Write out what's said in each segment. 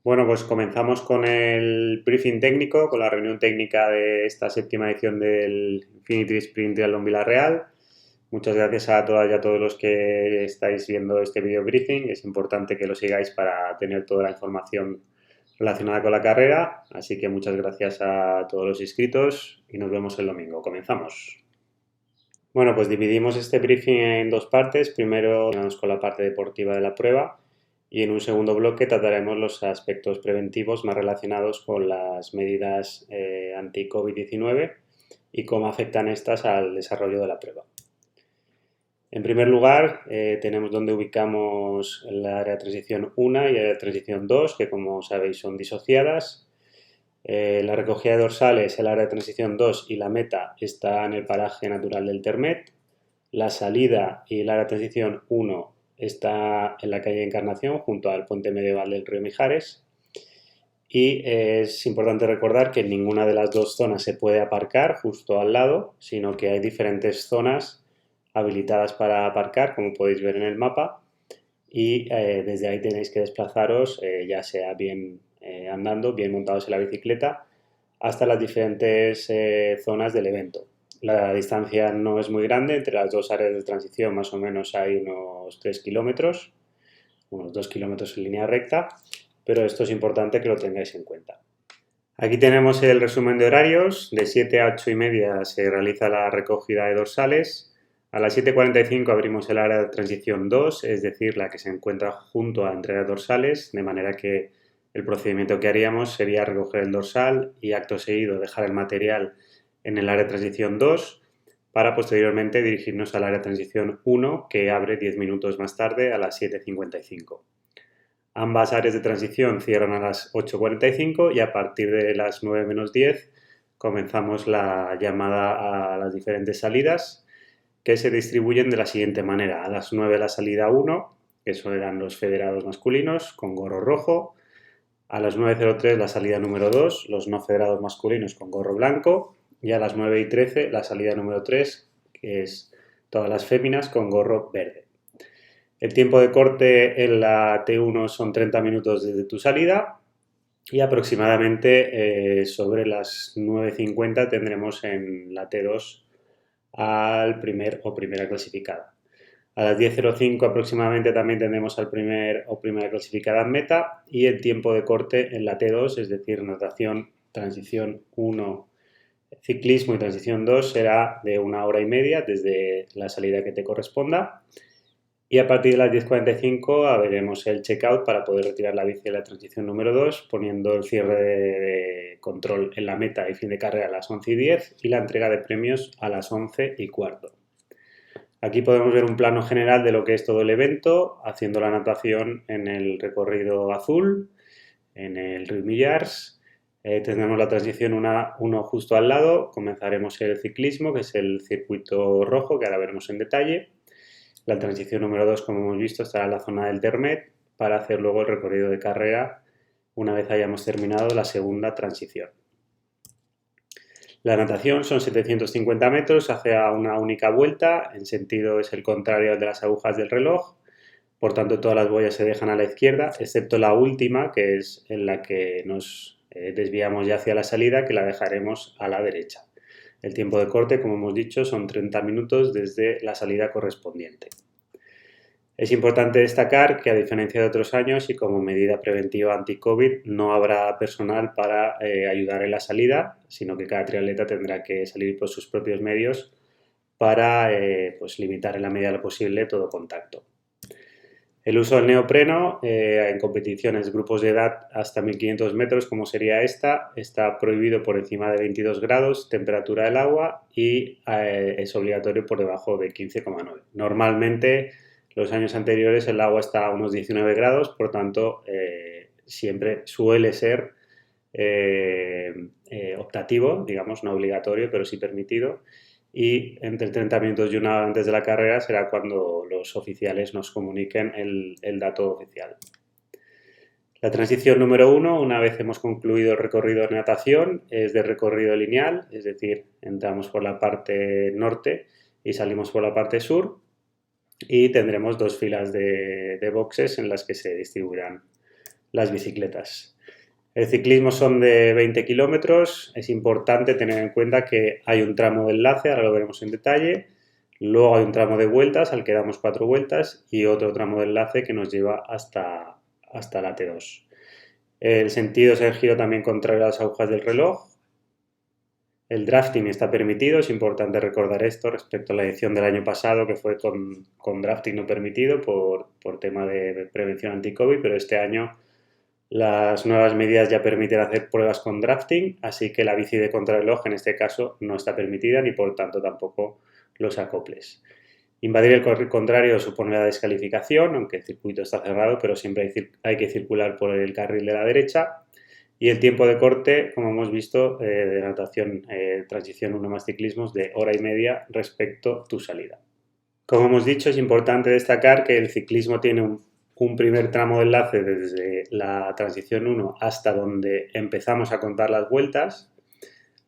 Bueno, pues comenzamos con el briefing técnico, con la reunión técnica de esta séptima edición del Infinity Sprint Triathlon Villarreal. Muchas gracias a todas y a todos los que estáis viendo este video briefing. Es importante que lo sigáis para tener toda la información relacionada con la carrera. Así que muchas gracias a todos los inscritos y nos vemos el domingo. Comenzamos. Bueno, pues dividimos este briefing en dos partes. Primero, vamos con la parte deportiva de la prueba y en un segundo bloque trataremos los aspectos preventivos más relacionados con las medidas anti-COVID-19 y cómo afectan estas al desarrollo de la prueba. En primer lugar, tenemos donde ubicamos el área de transición 1 y el área de transición 2, que como sabéis son disociadas. La recogida de dorsales, el área de transición 2 y la meta está en el paraje natural del Termet. La salida y el área de transición 1 está en la calle Encarnación, junto al puente medieval del río Mijares. Y es importante recordar que en ninguna de las dos zonas se puede aparcar justo al lado, sino que hay diferentes zonas habilitadas para aparcar, como podéis ver en el mapa, y desde ahí tenéis que desplazaros, ya sea bien andando, bien montados en la bicicleta, hasta las diferentes zonas del evento. La distancia no es muy grande, entre las dos áreas de transición más o menos hay unos 3 kilómetros, unos 2 kilómetros en línea recta, pero esto es importante que lo tengáis en cuenta. Aquí tenemos el resumen de horarios. De 7 a 8 y media se realiza la recogida de dorsales. A las 7:45 abrimos el área de transición 2, es decir, la que se encuentra junto a la entrega de dorsales, de manera que el procedimiento que haríamos sería recoger el dorsal y acto seguido dejar el material en el área de transición 2 para posteriormente dirigirnos al área de transición 1 que abre 10 minutos más tarde a las 7:55. Ambas áreas de transición cierran a las 8:45 y a partir de las 9 menos 10 comenzamos la llamada a las diferentes salidas que se distribuyen de la siguiente manera. A las 9 la salida 1, que eso eran los federados masculinos con gorro rojo. A las 9:03 la salida número 2, los no federados masculinos con gorro blanco. Y a las 9:13 la salida número 3, que es todas las féminas con gorro verde. El tiempo de corte en la T1 son 30 minutos desde tu salida y aproximadamente sobre las 9:50 tendremos en la T2 al primer o primera clasificada. A las 10:05 aproximadamente también tendremos al primer o primera clasificada en meta y el tiempo de corte en la T2, es decir, natación, transición 1, ciclismo y transición 2 será de 1 hora y media desde la salida que te corresponda. Y a partir de las 10:45 veremos el checkout para poder retirar la bici de la transición número 2, poniendo el cierre de control en la meta y fin de carrera a las 11:10 y la entrega de premios a las 11:15. Aquí podemos ver un plano general de lo que es todo el evento, haciendo la natación en el recorrido azul, en el río Millars. Tendremos la transición 1 justo al lado, comenzaremos el ciclismo, que es el circuito rojo, que ahora veremos en detalle. La transición número 2, como hemos visto, estará en la zona del Termet para hacer luego el recorrido de carrera una vez hayamos terminado la segunda transición. La natación son 750 metros, hace una única vuelta, en sentido es el contrario al de las agujas del reloj, por tanto todas las boyas se dejan a la izquierda, excepto la última, que es en la que nos desviamos ya hacia la salida, que la dejaremos a la derecha. El tiempo de corte, como hemos dicho, son 30 minutos desde la salida correspondiente. Es importante destacar que, a diferencia de otros años y como medida preventiva anti-COVID, no habrá personal para ayudar en la salida, sino que cada triatleta tendrá que salir por sus propios medios para limitar en la medida de lo posible todo contacto. El uso del neopreno en competiciones, grupos de edad hasta 1500 metros, como sería esta, está prohibido por encima de 22 grados, temperatura del agua y es obligatorio por debajo de 15,9. Normalmente, los años anteriores el agua está a unos 19 grados, por tanto, siempre suele ser optativo, digamos, no obligatorio, pero sí permitido. Y entre 30 minutos y 1 hora antes de la carrera será cuando los oficiales nos comuniquen el dato oficial. La transición número 1, una vez hemos concluido el recorrido de natación, es de recorrido lineal, es decir, entramos por la parte norte y salimos por la parte sur y tendremos dos filas de boxes en las que se distribuirán las bicicletas. El ciclismo son de 20 kilómetros. Es importante tener en cuenta que hay un tramo de enlace, ahora lo veremos en detalle. Luego hay un tramo de vueltas al que damos 4 vueltas y otro tramo de enlace que nos lleva hasta la T2. El sentido es el giro también contrario a las agujas del reloj. El drafting está permitido, es importante recordar esto respecto a la edición del año pasado que fue con drafting no permitido por tema de prevención anti-COVID, pero este año las nuevas medidas ya permiten hacer pruebas con drafting, así que la bici de contrarreloj en este caso no está permitida ni por tanto tampoco los acoples. Invadir el carril contrario supone la descalificación, aunque el circuito está cerrado, pero siempre hay que circular por el carril de la derecha. Y el tiempo de corte, como hemos visto, de natación, transición 1 más ciclismos, de hora y media respecto a tu salida. Como hemos dicho, es importante destacar que el ciclismo tiene un primer tramo de enlace desde la transición 1 hasta donde empezamos a contar las vueltas.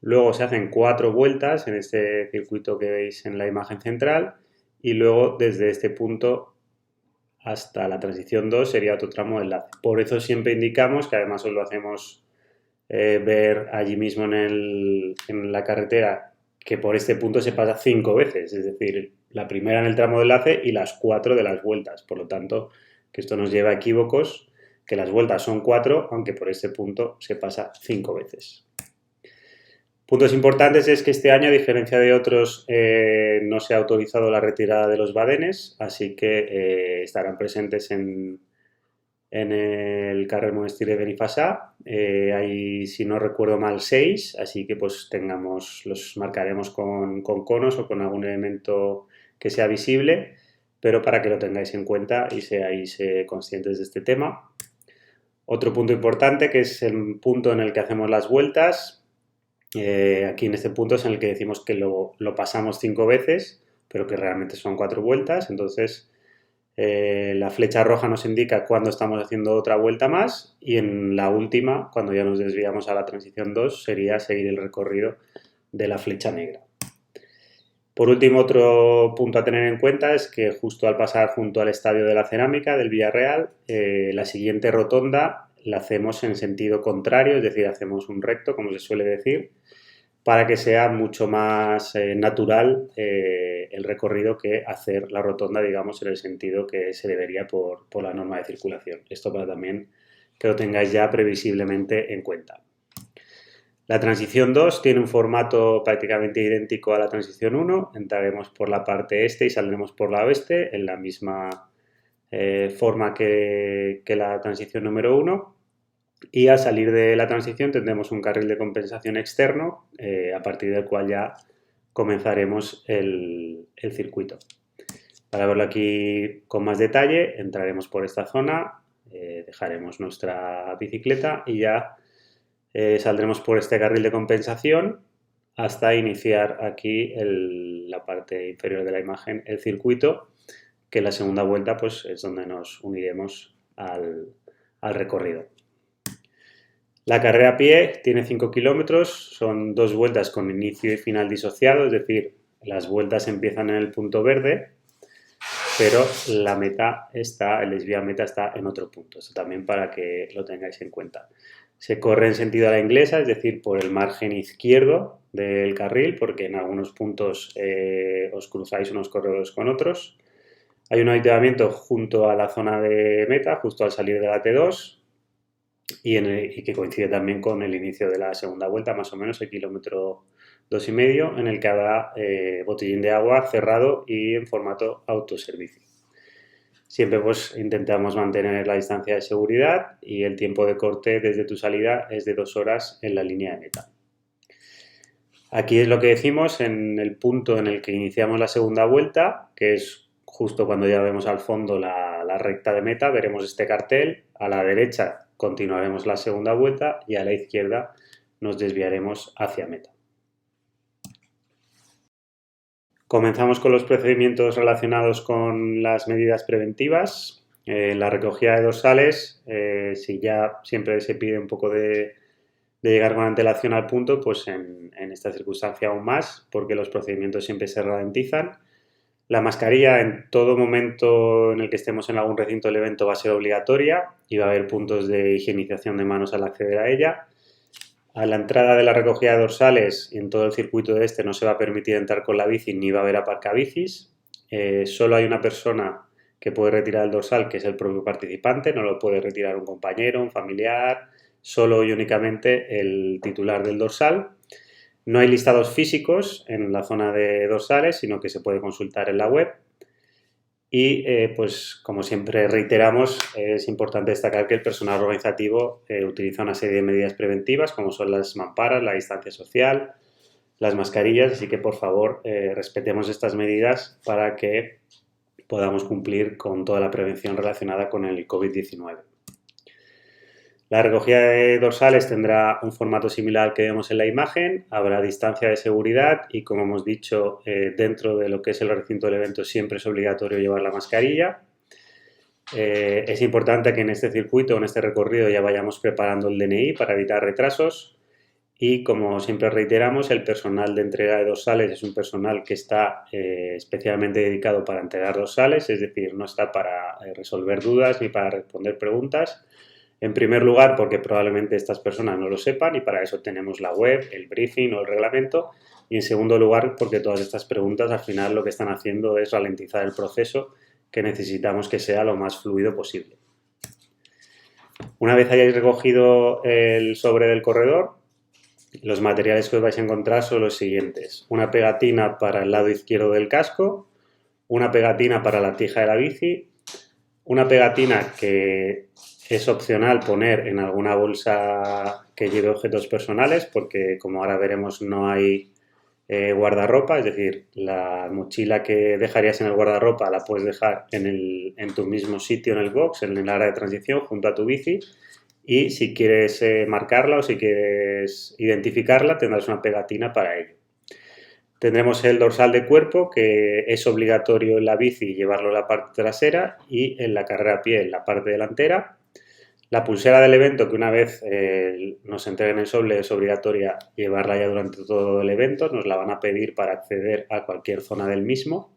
Luego se hacen 4 vueltas en este circuito que veis en la imagen central y luego desde este punto hasta la transición 2 sería otro tramo de enlace. Por eso siempre indicamos, que además os lo hacemos ver allí mismo en la carretera, que por este punto se pasa 5 veces, es decir, la primera en el tramo de enlace y las 4 de las vueltas. Por lo tanto, que esto nos lleva a equívocos, que las vueltas son 4, aunque por este punto se pasa 5 veces. Puntos importantes es que este año, a diferencia de otros, no se ha autorizado la retirada de los badenes, así que estarán presentes en el Carrer Monestir de Benifassà. Hay, si no recuerdo mal, 6, así que pues los marcaremos con conos o con algún elemento que sea visible, pero para que lo tengáis en cuenta y seáis conscientes de este tema. Otro punto importante, que es el punto en el que hacemos las vueltas. Aquí en este punto es en el que decimos que lo pasamos 5 veces, pero que realmente son 4 vueltas. Entonces, la flecha roja nos indica cuando estamos haciendo otra vuelta más y en la última, cuando ya nos desviamos a la transición 2, sería seguir el recorrido de la flecha negra. Por último, otro punto a tener en cuenta es que justo al pasar junto al Estadio de la Cerámica del Villarreal, la siguiente rotonda la hacemos en sentido contrario, es decir, hacemos un recto, como se suele decir, para que sea mucho más natural el recorrido que hacer la rotonda, digamos, en el sentido que se debería por la norma de circulación. Esto para también que lo tengáis ya previsiblemente en cuenta. La transición 2 tiene un formato prácticamente idéntico a la transición 1. Entraremos por la parte este y saldremos por la oeste en la misma forma que la transición número 1. Y al salir de la transición tendremos un carril de compensación externo a partir del cual ya comenzaremos el circuito. Para verlo aquí con más detalle, entraremos por esta zona, dejaremos nuestra bicicleta y ya saldremos por este carril de compensación hasta iniciar aquí la parte inferior de la imagen, el circuito, que en la segunda vuelta pues, es donde nos uniremos al recorrido. La carrera a pie tiene 5 kilómetros, son 2 vueltas con inicio y final disociado, es decir, las vueltas empiezan en el punto verde, pero la meta el desvío a meta está en otro punto. Esto también para que lo tengáis en cuenta. Se corre en sentido a la inglesa, es decir, por el margen izquierdo del carril, porque en algunos puntos os cruzáis unos corredores con otros. Hay un avituallamiento junto a la zona de meta, justo al salir de la T2, y que coincide también con el inicio de la segunda vuelta, más o menos el kilómetro 2,5, en el que habrá botellín de agua cerrado y en formato autoservicio. Siempre pues intentamos mantener la distancia de seguridad y el tiempo de corte desde tu salida es de 2 horas en la línea de meta. Aquí es lo que decimos en el punto en el que iniciamos la segunda vuelta, que es justo cuando ya vemos al fondo la recta de meta, veremos este cartel. A la derecha continuaremos la segunda vuelta y a la izquierda nos desviaremos hacia meta. Comenzamos con los procedimientos relacionados con las medidas preventivas. La recogida de dorsales, si ya siempre se pide un poco de llegar con antelación al punto, pues en esta circunstancia aún más, porque los procedimientos siempre se ralentizan. La mascarilla en todo momento en el que estemos en algún recinto del evento va a ser obligatoria y va a haber puntos de higienización de manos al acceder a ella. A la entrada de la recogida de dorsales y en todo el circuito de este no se va a permitir entrar con la bici ni va a haber aparcabicis. Solo hay una persona que puede retirar el dorsal, que es el propio participante, no lo puede retirar un compañero, un familiar, solo y únicamente el titular del dorsal. No hay listados físicos en la zona de dorsales, sino que se puede consultar en la web. Y pues como siempre reiteramos, es importante destacar que el personal organizativo utiliza una serie de medidas preventivas como son las mamparas, la distancia social, las mascarillas, así que por favor respetemos estas medidas para que podamos cumplir con toda la prevención relacionada con el COVID-19. La recogida de dorsales tendrá un formato similar al que vemos en la imagen, habrá distancia de seguridad y como hemos dicho, dentro de lo que es el recinto del evento siempre es obligatorio llevar la mascarilla. Es importante que en este circuito, en este recorrido, ya vayamos preparando el DNI para evitar retrasos y como siempre reiteramos, el personal de entrega de dorsales es un personal que está especialmente dedicado para entregar dorsales, es decir, no está para resolver dudas ni para responder preguntas. En primer lugar, porque probablemente estas personas no lo sepan y para eso tenemos la web, el briefing o el reglamento. Y en segundo lugar, porque todas estas preguntas al final lo que están haciendo es ralentizar el proceso que necesitamos que sea lo más fluido posible. Una vez hayáis recogido el sobre del corredor, los materiales que os vais a encontrar son los siguientes. Una pegatina para el lado izquierdo del casco, una pegatina para la tija de la bici, una pegatina que es opcional poner en alguna bolsa que lleve objetos personales porque, como ahora veremos, no hay guardarropa, es decir, la mochila que dejarías en el guardarropa la puedes dejar en tu mismo sitio en el box, en el área de transición, junto a tu bici. Y si quieres marcarla o si quieres identificarla, tendrás una pegatina para ello. Tendremos el dorsal de cuerpo, que es obligatorio en la bici llevarlo en la parte trasera y en la carrera a pie en la parte delantera. La pulsera del evento, que una vez nos entreguen el sobre, es obligatoria llevarla ya durante todo el evento, nos la van a pedir para acceder a cualquier zona del mismo.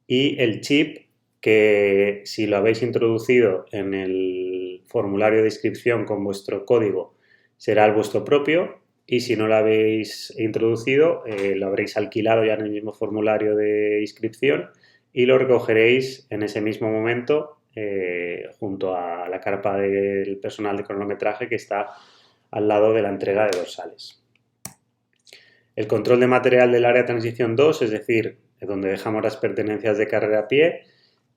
Y el chip, que si lo habéis introducido en el formulario de inscripción con vuestro código, será el vuestro propio. Y si no lo habéis introducido, lo habréis alquilado ya en el mismo formulario de inscripción y lo recogeréis en ese mismo momento junto a la carpa del personal de cronometraje que está al lado de la entrega de dorsales. El control de material del área de transición 2, es decir, donde dejamos las pertenencias de carrera a pie,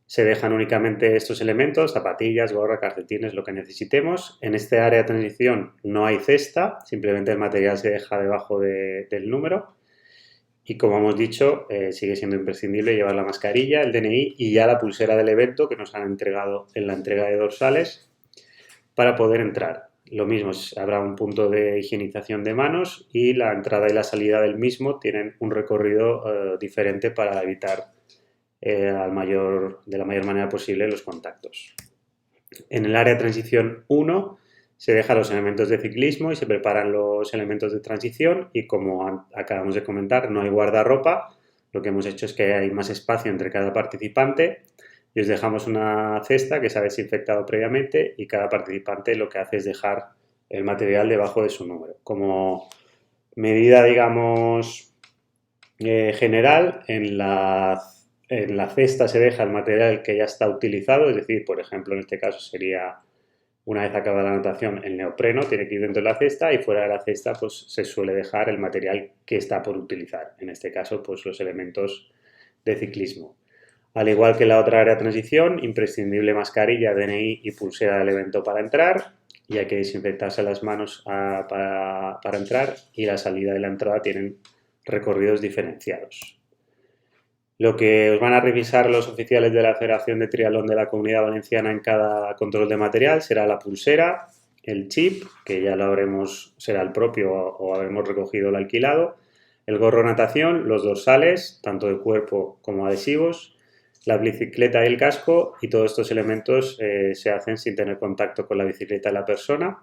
se dejan únicamente estos elementos, zapatillas, gorra, calcetines, lo que necesitemos. En este área de transición no hay cesta, simplemente el material se deja debajo del número. Y como hemos dicho, sigue siendo imprescindible llevar la mascarilla, el DNI y ya la pulsera del evento que nos han entregado en la entrega de dorsales para poder entrar. Lo mismo, habrá un punto de higienización de manos y la entrada y la salida del mismo tienen un recorrido diferente para evitar de la mayor manera posible los contactos. En el área de transición 1 se dejan los elementos de ciclismo y se preparan los elementos de transición y como acabamos de comentar no hay guardarropa, lo que hemos hecho es que hay más espacio entre cada participante y os dejamos una cesta que se ha desinfectado previamente y cada participante lo que hace es dejar el material debajo de su número. Como medida, digamos, general, en la cesta se deja el material que ya está utilizado, es decir, por ejemplo, en este caso sería, una vez acabada la anotación, el neopreno tiene que ir dentro de la cesta y fuera de la cesta pues se suele dejar el material que está por utilizar, en este caso pues los elementos de ciclismo. Al igual que la otra área de transición, imprescindible mascarilla, DNI y pulsera del evento para entrar, y hay que desinfectarse las manos para entrar y la salida y la entrada tienen recorridos diferenciados. Lo que os van a revisar los oficiales de la Federación de Triatlón de la Comunidad Valenciana en cada control de material será la pulsera, el chip, que ya será el propio o habremos recogido el alquilado, el gorro natación, los dorsales, tanto de cuerpo como adhesivos, la bicicleta y el casco, y todos estos elementos se hacen sin tener contacto con la bicicleta de la persona.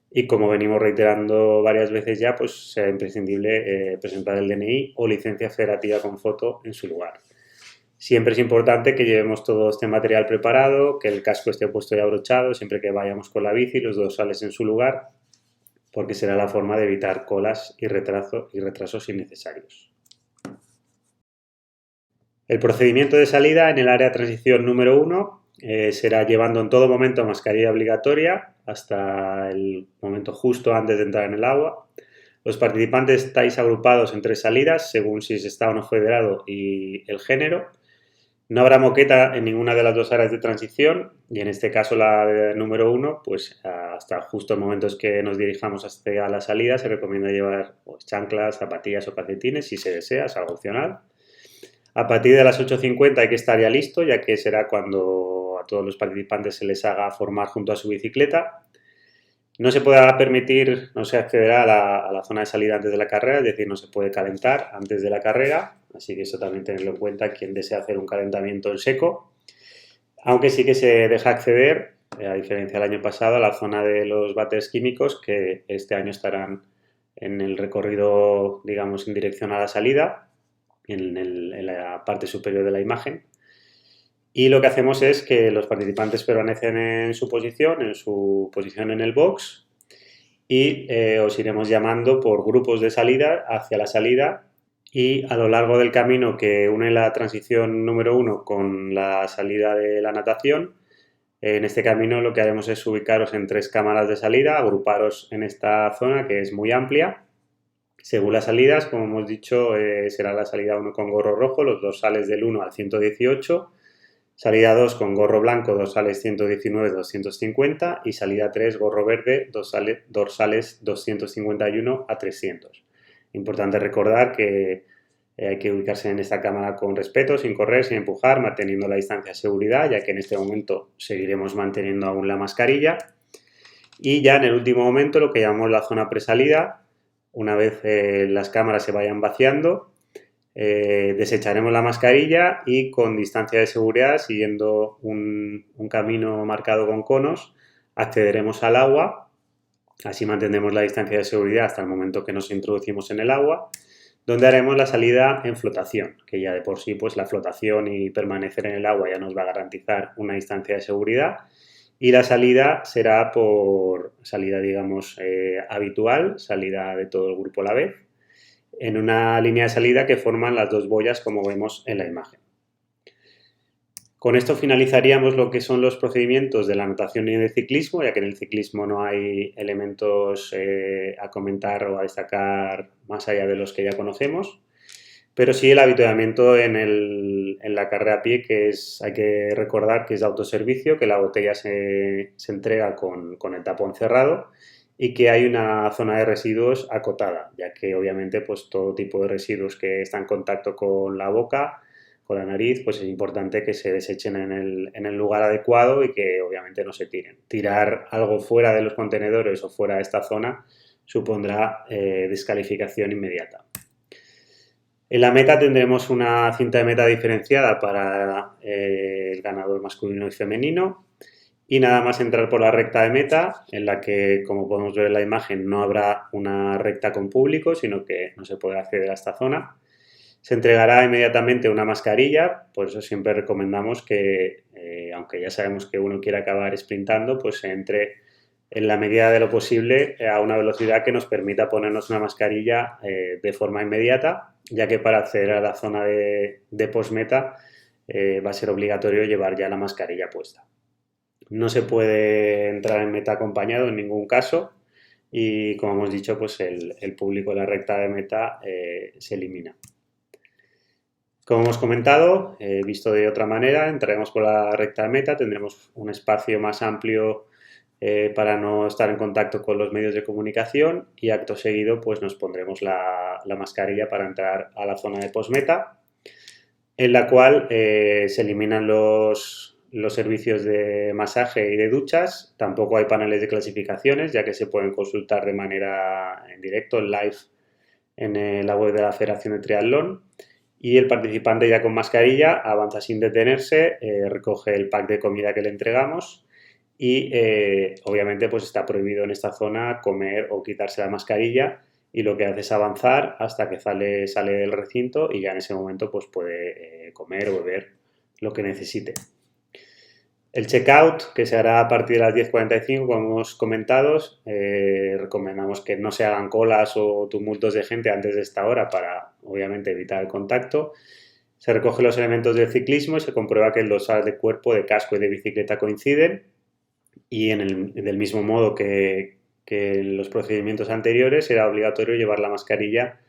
Y como venimos reiterando varias veces ya, pues será imprescindible presentar el DNI o licencia federativa con foto en su lugar. Siempre es importante que llevemos todo este material preparado, que el casco esté puesto y abrochado siempre que vayamos con la bici, los dorsales en su lugar, porque será la forma de evitar colas y retrasos innecesarios. El procedimiento de salida en el área de transición número 1 será llevando en todo momento mascarilla obligatoria hasta el momento justo antes de entrar en el agua. Los participantes estáis agrupados en 3 salidas según si se está o no federado y el género. No habrá moqueta en ninguna de las 2 áreas de transición y en este caso la de número 1, pues hasta justo en momentos que nos dirijamos hacia la salida se recomienda llevar pues, chanclas, zapatillas o calcetines si se desea, es algo opcional. A partir de las 8:50 hay que estar ya listo, ya que será cuando a todos los participantes se les haga formar junto a su bicicleta. No se podrá permitir, no se accederá a la zona de salida antes de la carrera, es decir, no se puede calentar antes de la carrera, así que eso también tenerlo en cuenta quien desea hacer un calentamiento en seco. Aunque sí que se deja acceder, a diferencia del año pasado, a la zona de los váteres químicos que este año estarán en el recorrido, digamos, en dirección a la salida, en la parte superior de la imagen. Y lo que hacemos es que los participantes permanecen en su posición en el box y os iremos llamando por grupos de salida hacia la salida y a lo largo del camino que une la transición número 1 con la salida de la natación, en este camino lo que haremos es ubicaros en 3 cámaras de salida, agruparos en esta zona que es muy amplia. Según las salidas, como hemos dicho, será la salida 1 con gorro rojo, los dorsales del 1 al 118, salida 2 con gorro blanco, dorsales 119-250 y salida 3 gorro verde, dorsales 251 a 300. Importante recordar que hay que ubicarse en esta cámara con respeto, sin correr, sin empujar, manteniendo la distancia de seguridad, ya que en este momento seguiremos manteniendo aún la mascarilla. Y ya en el último momento, lo que llamamos la zona presalida, una vez las cámaras se vayan vaciando, desecharemos la mascarilla y con distancia de seguridad, siguiendo un camino marcado con conos, accederemos al agua. Así mantendremos la distancia de seguridad hasta el momento que nos introducimos en el agua, donde haremos la salida en flotación, que ya de por sí pues la flotación y permanecer en el agua ya nos va a garantizar una distancia de seguridad. Y la salida será por salida, digamos, habitual, salida de todo el grupo a la vez, en una línea de salida que forman las 2 boyas como vemos en la imagen. Con esto finalizaríamos lo que son los procedimientos de la natación y del ciclismo, ya que en el ciclismo no hay elementos a comentar o a destacar más allá de los que ya conocemos, pero sí el avituallamiento en la carrera a pie, que hay que recordar que es de autoservicio, que la botella se entrega con el tapón cerrado y que hay una zona de residuos acotada, ya que obviamente pues todo tipo de residuos que están en contacto con la boca, con la nariz, pues es importante que se desechen en el lugar adecuado y que obviamente no se tiren. Tirar algo fuera de los contenedores o fuera de esta zona supondrá descalificación inmediata. En la meta tendremos una cinta de meta diferenciada para el ganador masculino y femenino. Y nada más entrar por la recta de meta, en la que, como podemos ver en la imagen, no habrá una recta con público, sino que no se podrá acceder a esta zona. Se entregará inmediatamente una mascarilla, por eso siempre recomendamos que, aunque ya sabemos que uno quiere acabar sprintando, pues se entre en la medida de lo posible a una velocidad que nos permita ponernos una mascarilla de forma inmediata, ya que para acceder a la zona de postmeta va a ser obligatorio llevar ya la mascarilla puesta. No se puede entrar en meta acompañado en ningún caso y, como hemos dicho, pues el público de la recta de meta se elimina. Como hemos comentado, visto de otra manera, entraremos por la recta de meta, tendremos un espacio más amplio para no estar en contacto con los medios de comunicación y acto seguido pues nos pondremos la mascarilla para entrar a la zona de postmeta, en la cual se eliminan los servicios de masaje y de duchas. Tampoco hay paneles de clasificaciones, ya que se pueden consultar de manera en directo, en live, en la web de la Federación de Triatlón. Y el participante ya con mascarilla avanza sin detenerse, recoge el pack de comida que le entregamos y obviamente pues está prohibido en esta zona comer o quitarse la mascarilla y lo que hace es avanzar hasta que sale del recinto y ya en ese momento pues puede comer o beber lo que necesite. El checkout, que se hará a partir de las 10:45, como hemos comentado, recomendamos que no se hagan colas o tumultos de gente antes de esta hora para, obviamente, evitar el contacto. Se recogen los elementos del ciclismo y se comprueba que el dorsal de cuerpo, de casco y de bicicleta coinciden y del mismo modo que en los procedimientos anteriores era obligatorio llevar la mascarilla,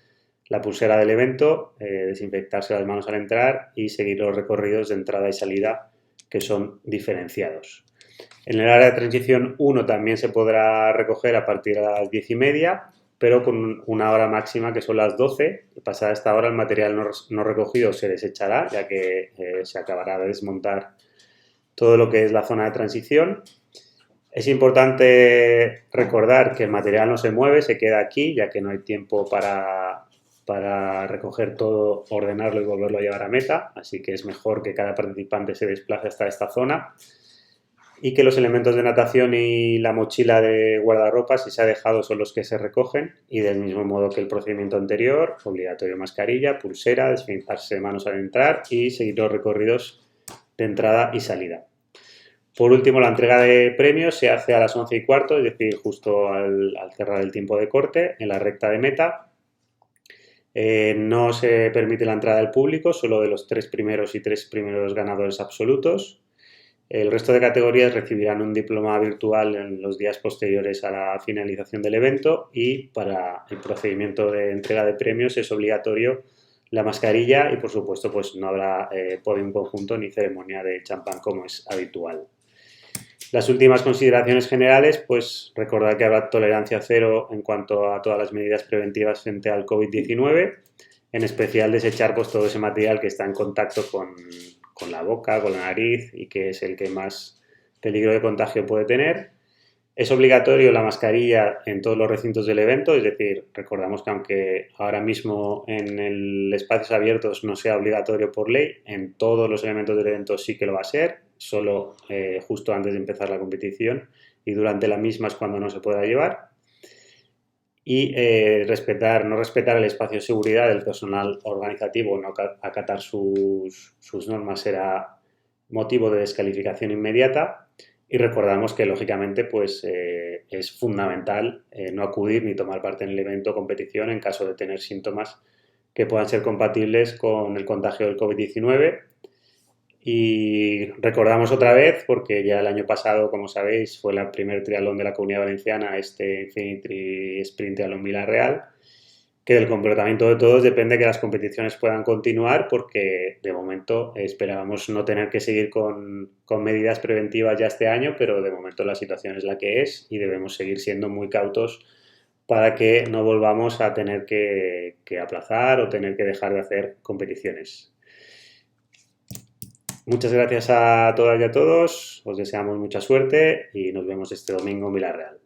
la pulsera del evento, desinfectarse las manos al entrar y seguir los recorridos de entrada y salida que son diferenciados. En el área de transición 1 también se podrá recoger a partir de las 10:30, pero con una hora máxima que son las 12. Pasada esta hora el material no recogido se desechará, ya que se acabará de desmontar todo lo que es la zona de transición. Es importante recordar que el material no se mueve, se queda aquí, ya que no hay tiempo para recoger todo, ordenarlo y volverlo a llevar a meta, así que es mejor que cada participante se desplace hasta esta zona y que los elementos de natación y la mochila de guardarropa, si se ha dejado, son los que se recogen y del mismo modo que el procedimiento anterior, obligatorio mascarilla, pulsera, desinfectarse manos al entrar y seguir los recorridos de entrada y salida. Por último, la entrega de premios se hace a las 11:15, es decir, justo al cerrar el tiempo de corte, en la recta de meta. No se permite la entrada del público, solo de los 3 primeros y 3 primeros ganadores absolutos. El resto de categorías recibirán un diploma virtual en los días posteriores a la finalización del evento y para el procedimiento de entrega de premios es obligatorio la mascarilla y por supuesto pues no habrá podium conjunto ni ceremonia de champán como es habitual. Las últimas consideraciones generales, pues recordar que habrá tolerancia cero en cuanto a todas las medidas preventivas frente al COVID-19, en especial desechar pues todo ese material que está en contacto con la boca, con la nariz y que es el que más peligro de contagio puede tener. Es obligatorio la mascarilla en todos los recintos del evento, es decir, recordamos que aunque ahora mismo en el espacios abiertos no sea obligatorio por ley, en todos los elementos del evento sí que lo va a ser, solo justo antes de empezar la competición y durante la misma es cuando no se podrá llevar. Y no respetar el espacio de seguridad del personal organizativo, no acatar sus normas será motivo de descalificación inmediata. Y recordamos que, lógicamente, pues es fundamental no acudir ni tomar parte en el evento o competición en caso de tener síntomas que puedan ser compatibles con el contagio del COVID-19. Y recordamos otra vez, porque ya el año pasado, como sabéis, fue el primer triatlón de la Comunidad Valenciana, este Infinity Sprint Triatlón Vila-Real, que del comportamiento de todos depende que las competiciones puedan continuar porque de momento esperábamos no tener que seguir con medidas preventivas ya este año, pero de momento la situación es la que es y debemos seguir siendo muy cautos para que no volvamos a tener que aplazar o tener que dejar de hacer competiciones. Muchas gracias a todas y a todos, os deseamos mucha suerte y nos vemos este domingo en Vila-Real.